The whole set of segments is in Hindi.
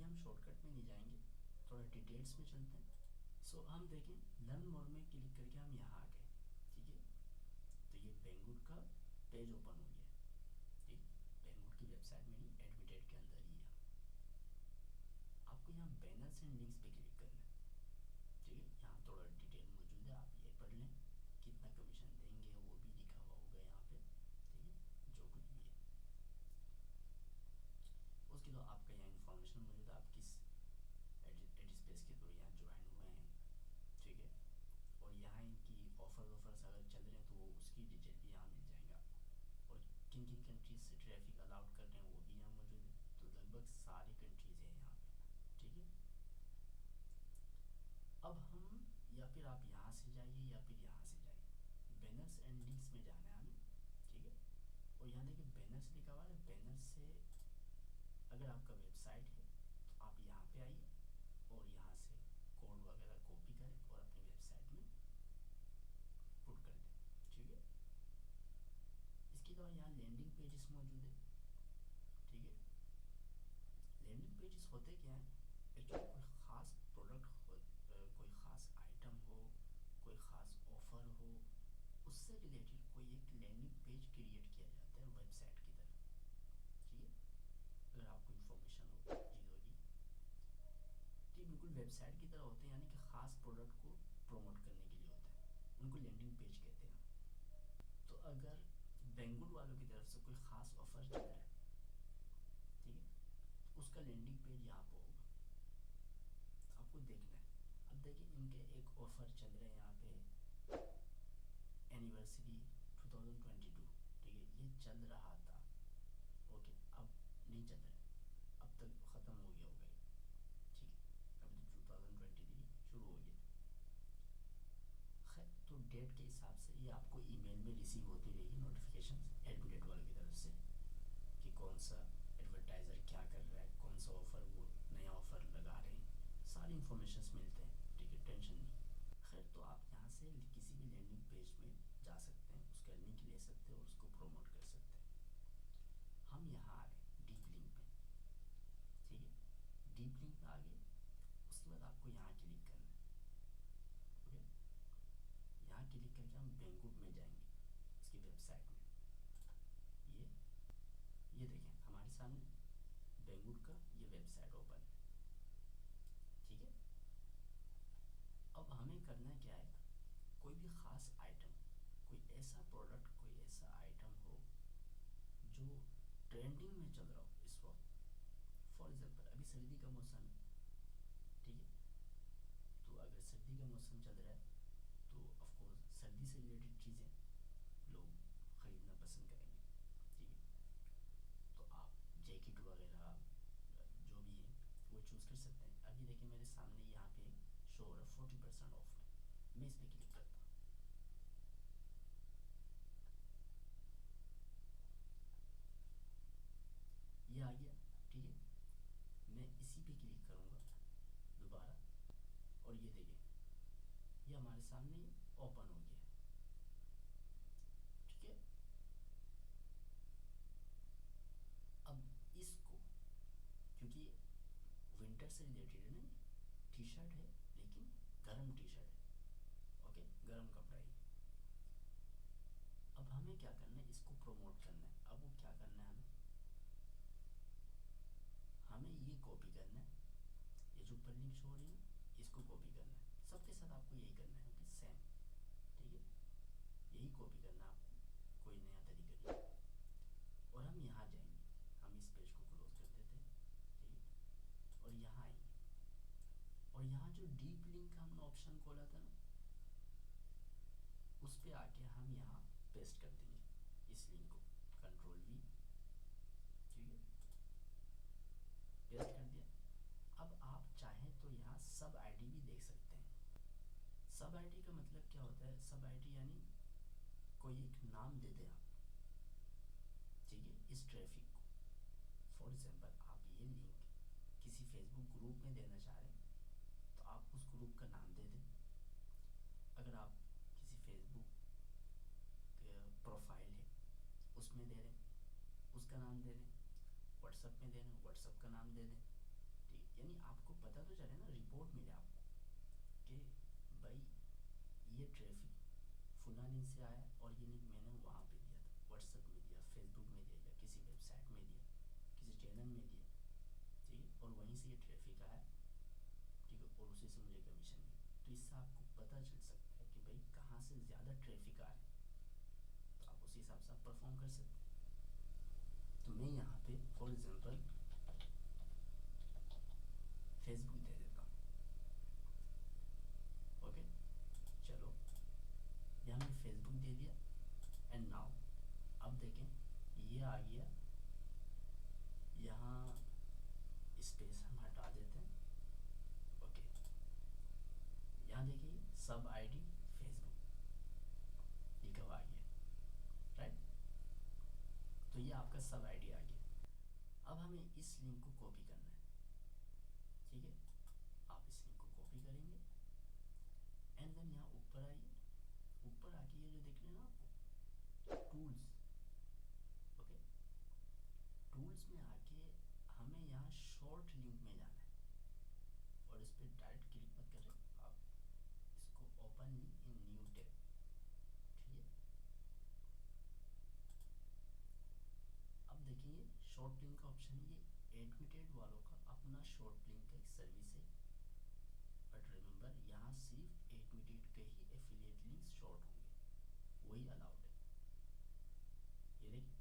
हम शॉर्टकट में नहीं जाएंगे, थोड़ा डिटेल्स में चलते हैं। सो हम देखें, लर्न मोर में क्लिक करके हम यहाँ आ गए। ठीक है, तो ये बेंगुड का पेज ओपन हो गया। ठीक, बेंगुड की वेबसाइट में नहीं, एडमिटेड के अंदर ही है। आपको यहाँ बैनर्स एंड लिंक्स पे क्लिक करना है। ठीक है, यहाँ थोड़ा डिटेल मौजूद है, आप ये पढ़ लें। कितना कमीशन देंगे वो भी लिखा हुआ होगा यहाँ पे। ठीक है, जो कुछ भी है उसकी तो आपका यहाँ इन्फॉर्मेशन मौजूद है, आप किस एड स्पेस के थ्रू यहाँ ज्वाइन हुए हैं। ठीक है, और यहाँ इनकी ऑफर्स अगर चल रहे हैं तो वो उसकी डिटेल भी यहाँ मिल जाएंगे आपको, और किन किन कंट्रीज से ट्रैफिक अलाउड कर रहे हैं वो भी यहाँ मौजूद है। तो लगभग सारी कंट्रीज हैं यहाँ पे। ठीक है, अब हम, या फिर आप यहाँ से जाइए या फिर यहाँ से जाइए, बैनर्स एंड लिंक्स में जाना है हमें। ठीक है, और यहाँ देखिए बैनर्स लिखा हुआ है। बैनर्स से अगर आपका वेबसाइट है तो आप यहाँ पे आइए और यहाँ से कोड वगैरह कॉपी करें और अपनी वेबसाइट में पुट कर दें। ठीक है, इसके अलावा यहाँ लैंडिंग पेजेस मौजूद है। ठीक है, लैंडिंग पेजेस होते क्या हैं, एक्चुअली कोई ख़ास प्रोडक्ट हो, कोई ख़ास आइटम हो, कोई ख़ास ऑफ़र हो, उससे रिलेटेड कोई एक लैंडिंग पेज क्रिएट किया जाता है वेबसाइट की तरह। ठीक है, अगर आपको इन्फॉर्मेशन हो चीज़ों की, ठीक बिल्कुल वेबसाइट की तरह होते हैं, यानी कि ख़ास प्रोडक्ट को प्रमोट करने के लिए होते हैं, उनको लैंडिंग पेज कहते हैं। तो अगर बेंगुड वालों की तरफ से कोई ख़ास ऑफ़र चल रहा है, ठीक है, तो उसका लैंडिंग पेज यहाँ पर होगा, तो आपको देखना है। अब देखिए इनके एक ऑफ़र चल रहे हैं यहाँ पे, एनिवर्सरी 2022। ठीक है, ये चल रहा था, ओके, अब नहीं चल रहा है, अब तक ख़त्म हो गया होगा ये। ठीक है, अभी तो 2023 शुरू हो गया। खैर, तो डेट के हिसाब से ये आपको ईमेल में रिसीव होती रहेगी नोटिफिकेशन एडमिटेड वाले की तरफ से, कि कौन सा एडवर्टाइज़र क्या कर रहा है, कौन सा ऑफ़र वो नया ऑफ़र लगा रहे हैं, सारी इन्फॉर्मेशन मिलते हैं। ठीक है, टेंशन नहीं। खैर, तो आप यहाँ से किसी भी लैंडिंग पेज में जा सकते हैं, उसका लिंक ले सकते हैं और उसको प्रोमोट कर सकते हैं। हम यहाँ आ गए डीप लिंक पे। ठीक है, डीप लिंक में आ गए, उसके बाद आपको यहाँ क्लिक करना है। ओके, यहाँ क्लिक करके हम बेंगुड में जाएंगे, इसकी वेबसाइट में। ये देखें हमारे सामने बेंगुड का ये वेबसाइट ओपन है। ठीक है, अब हमें करना क्या है, कोई भी ख़ास आइटम, कोई ऐसा प्रोडक्ट, कोई ऐसा आइटम हो जो ट्रेंडिंग में चल रहा हो इस वक्त। फॉर एग्जांपल अभी सर्दी का मौसम है। ठीक है, तो अगर सर्दी का मौसम चल रहा है तो ऑफ कोर्स सर्दी से रिलेटेड चीज़ें लोग ख़रीदना पसंद करेंगे। ठीक है, तो आप जैकेट वगैरह जो भी है वो चूज़ कर सकते हैं। अभी देखिए मेरे सामने यहाँ पे शो हो रहा है 40% ऑफ में, मैं इस पर क्लिक करता हूँ। ये आ गया। ठीक है, मैं इसी पे क्लिक करूँगा दोबारा, और ये देखें ये हमारे सामने ओपन हो गया। ठीक है, अब इसको, क्योंकि विंटर से रिलेटेड है ना, टी शर्ट है लेकिन गर्म टी शर्ट है। ओके, गर्म कपड़ा है। अब हमें क्या करना है, इसको प्रमोट करना है। अब वो क्या करना है, हमें ये कॉपी करना है, ये जो ऊपर लिंक शो हो रही है इसको कॉपी करना है। सबके साथ आपको यही करना है, ओके, सेम। ठीक है, यही कॉपी करना है आपको, कोई नया तरीका नहीं। और हम यहाँ जाएंगे, हम इस पेज को क्लोज कर देते हैं। ठीक है, और यहाँ आएंगे, और यहाँ जो डीप लिंक का हमने ऑप्शन खोला था ना, उस पर आके हम यहाँ पेस्ट कर देंगे इस लिंक को, कंट्रोल V। ठीक है, पेस्ट कर दिया। अब आप चाहें तो यहाँ सब आईडी भी देख सकते हैं। सब आईडी का मतलब क्या होता है, सब आईडी यानी कोई एक नाम दे दें आप। ठीक है, इस ट्रैफिक को, फॉर एग्जांपल आप ये लिंक किसी फेसबुक ग्रुप में देना चाह रहे हैं तो आप उस ग्रुप का नाम दे दें। अगर आप किसी फेसबुक प्रोफाइल है उसमें दे रहे हैं, उसका नाम दे दें। व्हाट्सएप में दे रहे हैं, व्हाट्सएप का नाम दे दें। ठीक, यानी आपको पता तो चले ना, रिपोर्ट मिले आपको कि भाई ये ट्रैफिक फुलानी से आया और ये लिंक मैंने वहाँ पे दिया था, व्हाट्सएप में दिया, फेसबुक में दिया, या किसी वेबसाइट में दिया, किसी चैनल में दिया, ठीक है, और वहीं से ये ट्रैफिक आया, ठीक है, और उसी से मुझे कमीशन मिली। तो इससे आपको पता चल सकता है कि भाई कहाँ से ज़्यादा ट्रैफिक आ रहा है, तो आप उसी हिसाब से आप परफॉर्म कर सकते हैं। तो मैं यहाँ पे फॉर एग्जांपल फेसबुक दे देता हूँ। ओके, चलो यहाँ मैंने फेसबुक दे दिया एंड नाउ अब देखें ये आ गया, यहाँ स्पेस हम हटा देते हैं। ओके, यहाँ देखिए सब आईडी फेसबुक लिखा हुआ आ गया, राइट। तो ये आपका सब आईडी आ गया। अब हमें इस लिंक को कॉपी करना है, ठीक है। आप इस लिंक को कॉपी करेंगे एंड देन यहाँ ऊपर आइए, ऊपर आके ये जो दिख रहे हैं ना आपको टूल्स, ओके, टूल्स में आके हमें यहाँ शॉर्ट लिंक में जाना है और इस पर डायरेक्ट क्लिक मत करें, आप इसको open link in new tab, ठीक है। अब देखिए शॉर्ट लिंक का ऑप्शन है, ये एडमिटेड वालों का अपना शॉर्ट लिंक का एक सर्विस है, बट रिमेंबर यहाँ सिर्फ एडमिटेड के ही एफिलिएट लिंक्स शॉर्ट होंगे, वही अलाउड है। ये देखिए,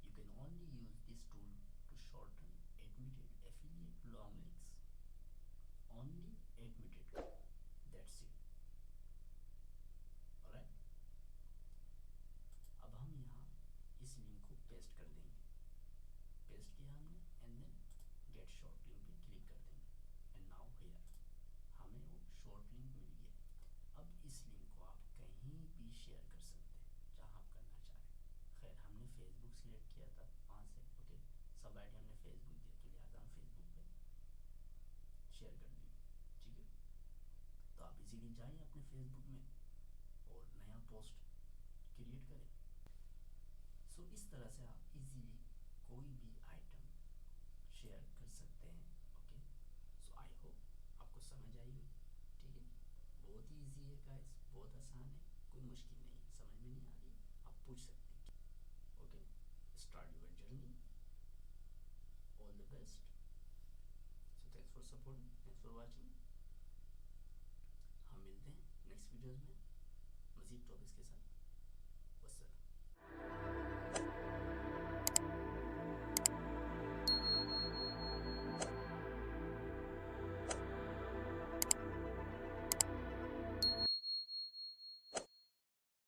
you can only use this tool to shorten admitted affiliate long links, only admitted, that's it, alright। अब हम यहाँ इस लिंक को पेस्ट कर देंगे, पेस्ट किया हमने and then get short link पे क्लिक कर देंगे एंड नाउ हियर हमें वो शॉर्ट लिंक मिल गया। अब इस लिंक को आप कहीं भी शेयर कर सकते हैं जहाँ आप करना चाहें। खैर हमने फेसबुक सिलेक्ट किया था वहाँ से, ओके, सब आईडी हमने फेसबुक दिया तो लिहाजा हम फेसबुक पे शेयर कर दी, ठीक है। तो आप इजीली जाइए अपने फेसबुक में और नया पोस्ट क्रिएट करें। सो इस तरह से आप इजीली कोई भी आइटम शेयर कर सकते हैं, ओके। सो आई होप आपको समझ आई होगी, ठीक है। बहुत ही ईजी है गाइस, बहुत आसान है, कोई मुश्किल नहीं है। समझ में नहीं आ रही आप पूछ सकते हैं, okay. Start your journey, all the best. So thanks for supporting, thanks for watching.